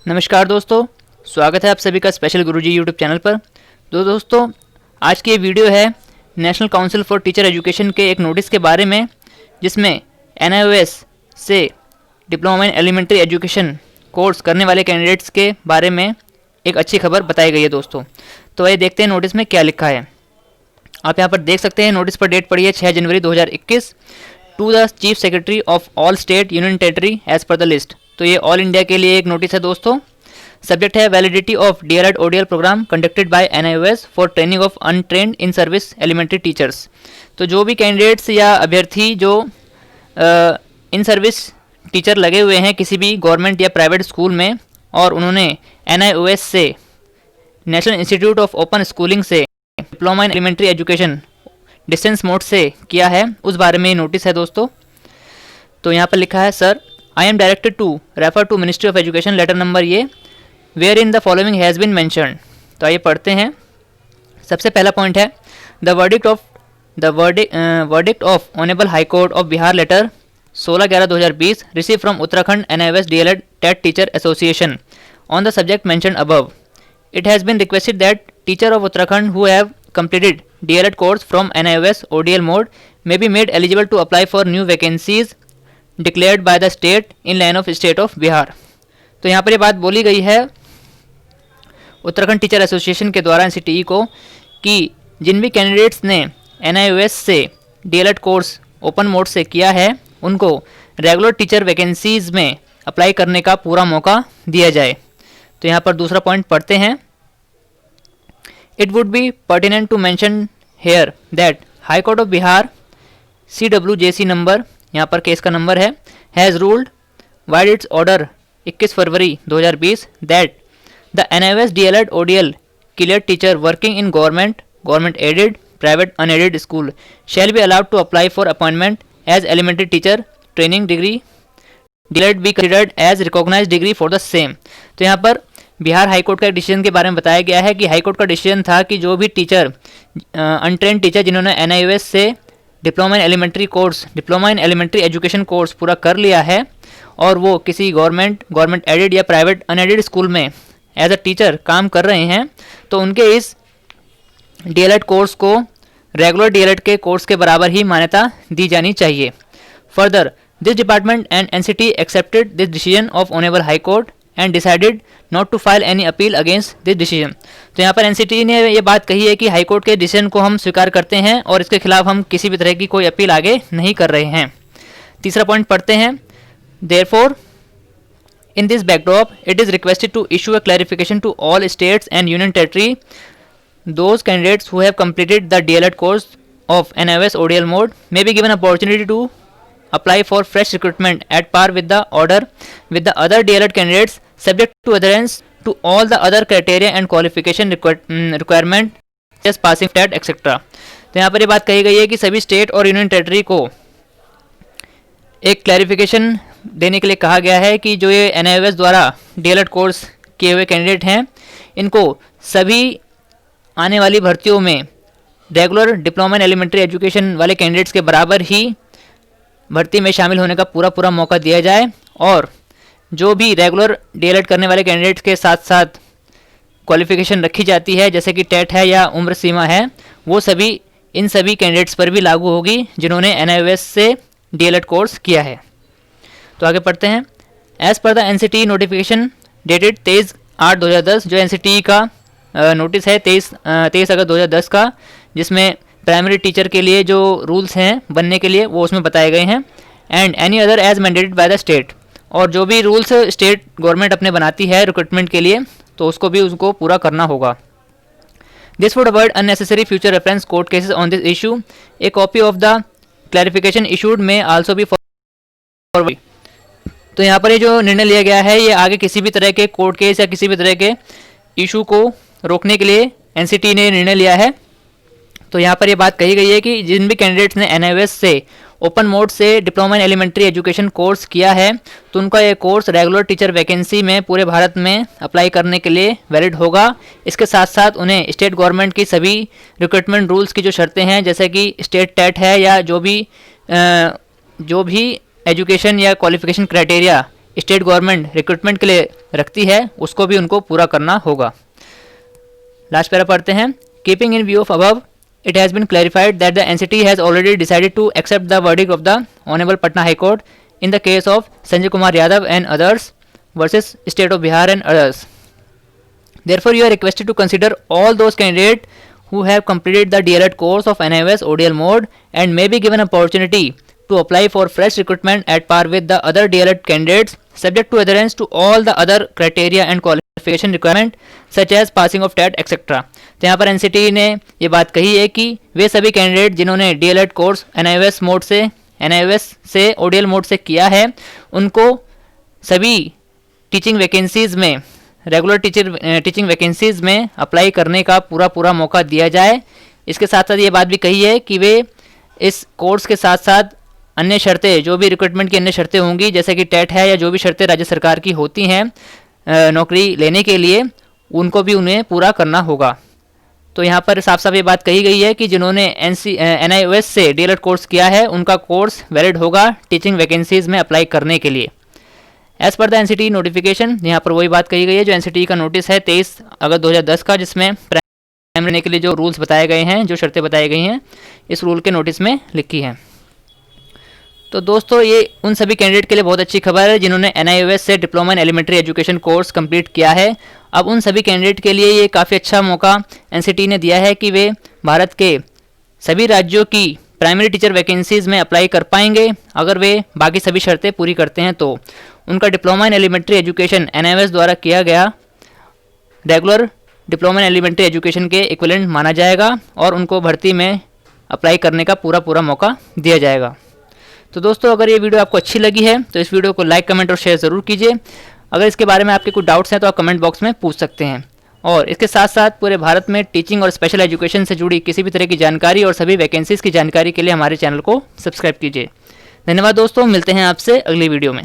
नमस्कार दोस्तों, स्वागत है आप सभी का स्पेशल गुरुजी यूट्यूब चैनल पर। दोस्तों, आज की ये वीडियो है National Council for Teacher Education के एक नोटिस के बारे में, जिसमें NIOS से diploma in elementary education course करने वाले कैंडिडेट्स के बारे में एक अच्छी खबर बताई गई है दोस्तों। तो आइए देखते हैं नोटिस में क्या लिखा है। आप यहाँ पर देख सकते हैं, नोटिस पर डेट पड़ी है 6 जनवरी 2021 to the chief secretary of all state union territory as per the list. तो ये ऑल इंडिया के लिए एक नोटिस है दोस्तों। सब्जेक्ट है validity of DLED ODL programme conducted by NIOS for training of untrained in service elementary teachers. तो जो भी कैंडिडेट्स या अभ्यर्थी जो इन सर्विस टीचर लगे हुए हैं किसी भी गवर्नमेंट या प्राइवेट स्कूल में, और उन्होंने NIOS से national institute of open schooling से diploma in elementary education distance mode से किया है, उस बारे में नोटिस है दोस्तों। तो यहाँ पर लिखा है, sir I am directed to refer to ministry of education letter number ये wherein the following has been mentioned. तो आइए पढ़ते हैं। सबसे पहला पॉइंट है the verdict of honourable high court of Bihar letter 16/11/2020 receive from Uttarakhand NIOS DLED TET teacher association on the subject mentioned above. It has been requested that teacher of Uttarakhand who have completed DLED course from NIOS ODL mode may be made eligible to apply for new vacancies declared by the state in line of state of Bihar। तो यहाँ पर ये बात बोली गई है Uttarakhand teacher association के द्वारा NCTE को कि जिन भी कैंडिडेट्स ने NIOS से DLED कोर्स ओपन मोड से किया है उनको रेगुलर टीचर वैकेंसीज में अप्लाई करने का पूरा मौका दिया जाए। तो यहाँ पर दूसरा पॉइंट पढ़ते हैं। It would be pertinent to mention here that high court of Bihar CWJC number, यहाँ पर केस का नंबर है, has ruled vide its order 21 February 2020 that the NIOS DLED ODL clear teacher working in government aided private unaided school shall be allowed to apply for appointment as elementary teacher training degree DLED be considered as recognise degree for the same. तो यहाँ पर Bihar high court का decision के बारे में बताया गया है कि हाईकोर्ट का डिसीजन था कि जो भी टीचर अनट्रेंड टीचर जिन्होंने NIOS से diploma in elementary education course पूरा कर लिया है और वो किसी गवर्नमेंट एडेड या प्राइवेट अनएडेड स्कूल में एज अ टीचर काम कर रहे हैं, तो उनके इस DLED कोर्स को रेगुलर DLED के कोर्स के बराबर ही मान्यता दी जानी चाहिए। Further this department and NCTE accepted this decision of honourable high court and decided not to file any appeal against this decision. तो यहाँ पर NCTE ने ये बात कही है कि हाई कोर्ट के डिसीजन को हम स्वीकार करते हैं और इसके खिलाफ हम किसी भी तरह की कोई अपील आगे नहीं कर रहे हैं। तीसरा पॉइंट पढ़ते हैं। Therefore in this backdrop it is requested to issue a clarification to all states and union territory those candidates who have completed the DLED course of NIOS ODL mode may be given opportunity to apply for fresh recruitment at par with the other DLED candidates subject to adherence to all the other criteria and qualification requirement just passing TET etc। तो यहाँ पर ये बात कही गई है कि सभी स्टेट और यूनियन टेरिटरी को एक क्लैरिफिकेशन देने के लिए कहा गया है कि जो ये NIOS द्वारा DLED कोर्स किए हुए कैंडिडेट हैं इनको सभी आने वाली भर्तियों में regular diploma in elementary education वाले कैंडिडेट्स के बराबर ही भर्ती में शामिल होने का पूरा मौका दिया जाए, और जो भी रेगुलर DLED करने वाले कैंडिडेट्स के साथ साथ क्वालिफिकेशन रखी जाती है जैसे कि टेट है या उम्र सीमा है, वो सभी इन सभी कैंडिडेट्स पर भी लागू होगी जिन्होंने NIOS से DLED कोर्स किया है। तो आगे पढ़ते हैं। As per the NCTE notification dated 23/8/2010, जो NCTE का नोटिस है 23 अगस्त 2010 का, जिसमें प्राइमरी टीचर के लिए जो रूल्स हैं बनने के लिए वो उसमें बताए गए हैं, and any other as mandated by the state, और जो भी रूल्स स्टेट गवर्नमेंट अपने बनाती है रिक्रूटमेंट के लिए तो उसको भी उसको पूरा करना होगा। This would avoid unnecessary future reference court cases on this issue. A copy of the clarification issued में आल्सो बी फॉरवर्ड। तो यहाँ पर ये जो निर्णय लिया गया है ये आगे किसी भी तरह के कोर्ट केस या किसी भी तरह के इशू को रोकने के लिए NCTE ने निर्णय लिया है। तो यहाँ पर ये बात कही गई है कि जिन भी कैंडिडेट्स ने NIOS से ओपन मोड से diploma in elementary education course किया है तो उनका ये कोर्स रेगुलर टीचर वैकेंसी में पूरे भारत में अप्लाई करने के लिए वैलिड होगा। इसके साथ साथ उन्हें स्टेट गवर्नमेंट की सभी रिक्रूटमेंट रूल्स की जो शर्तें हैं जैसे कि स्टेट टेट है या जो भी एजुकेशन या qualification criteria state government recruitment के लिए रखती है उसको भी उनको पूरा करना होगा। लास्ट पैरा पढ़ते हैं। Keeping in view of above, it has been clarified that the NCT has already decided to accept the verdict of the Honorable Patna High Court in the case of Sanjay Kumar Yadav and others versus State of Bihar and others. Therefore, you are requested to consider all those candidates who have completed the DLED course of NIOS ODL mode and may be given opportunity to apply for fresh recruitment at par with the other DLED candidates, subject to adherence to all the other criteria and qualification requirement such as passing of TET etc. तो यहाँ पर NCT ने ये बात कही है कि वे सभी कैंडिडेट जिन्होंने डीएलएड कोर्स एनआईओएस से ओडीएल मोड से किया है उनको सभी टीचिंग वैकेंसीज में रेगुलर टीचिंग वैकेंसीज में अप्लाई करने का पूरा मौका दिया जाए। इसके साथ साथ ये बात भी कही है कि वे इस कोर्स के साथ साथ अन्य शर्तें जो भी रिक्रूटमेंट की अन्य शर्तें होंगी जैसे कि टेट है या जो भी शर्तें राज्य सरकार की होती हैं नौकरी लेने के लिए उनको भी उन्हें पूरा करना होगा। तो यहाँ पर साफ साफ ये बात कही गई है कि जिन्होंने एनआईओएस से डीएलएड कोर्स किया है उनका कोर्स वैलिड होगा टीचिंग वैकेंसीज में अप्लाई करने के लिए। As per the NCT notification, यहाँ पर वही बात कही गई है जो एनसीटी का नोटिस है 23 अगस्त 2010 का, जिसमें प्राइमरी लेने के लिए जो रूल्स बताए गए हैं, जो शर्तें बताई गई हैं, इस रूल के नोटिस में लिखी है। तो दोस्तों ये उन सभी कैंडिडेट के लिए बहुत अच्छी खबर है जिन्होंने एनआईओएस से diploma in elementary education course complete किया है। अब उन सभी कैंडिडेट के लिए ये काफ़ी अच्छा मौका एनसीटी ने दिया है कि वे भारत के सभी राज्यों की प्राइमरी टीचर वैकेंसीज में अप्लाई कर पाएंगे अगर वे बाकी सभी शर्तें पूरी करते हैं। तो उनका diploma in elementary education NIOS द्वारा किया गया regular diploma in elementary education के इक्विवेलेंट माना जाएगा और उनको भर्ती में अप्लाई करने का पूरा मौका दिया जाएगा। तो दोस्तों अगर ये वीडियो आपको अच्छी लगी है तो इस वीडियो को लाइक कमेंट और शेयर ज़रूर कीजिए। अगर इसके बारे में आपके कुछ डाउट्स हैं तो आप कमेंट बॉक्स में पूछ सकते हैं। और इसके साथ साथ पूरे भारत में टीचिंग और स्पेशल एजुकेशन से जुड़ी किसी भी तरह की जानकारी और सभी वैकेंसीज़ की जानकारी के लिए हमारे चैनल को सब्सक्राइब कीजिए। धन्यवाद दोस्तों, मिलते हैं आपसे अगली वीडियो में।